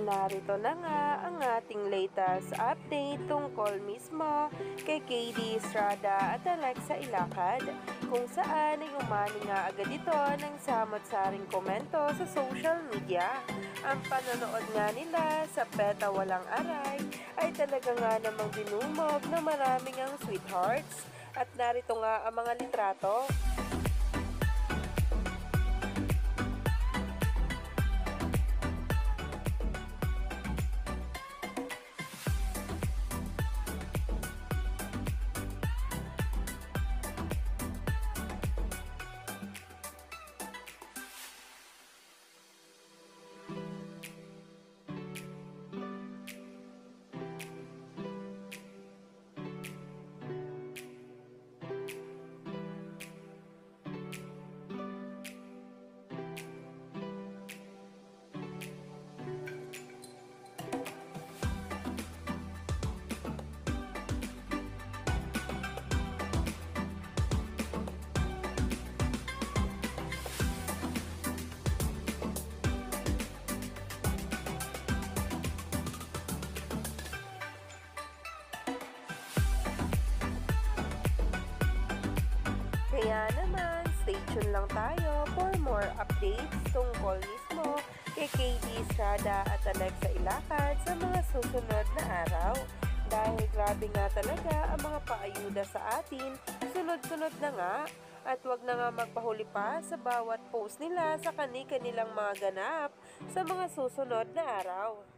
Narito na nga ang ating latest update tungkol mismo kay KD Estrada at Alexa Ilacad, kung saan ay umani nga agad ito ng samot-saring komento sa social media. Ang panonood nga nila sa Peta Walang Aray ay talaga nga namang dinumog na maraming ang sweethearts, at narito nga ang mga litrato. Kaya naman, stay tuned lang tayo for more updates tungkol mismo kay KD Estrada at Alexa Ilacad sa mga susunod na araw. Dahil grabe nga talaga ang mga paayuda sa atin, sunod-sunod na nga. At wag na nga magpahuli pa sa bawat post nila sa kani-kanilang mga ganap sa mga susunod na araw.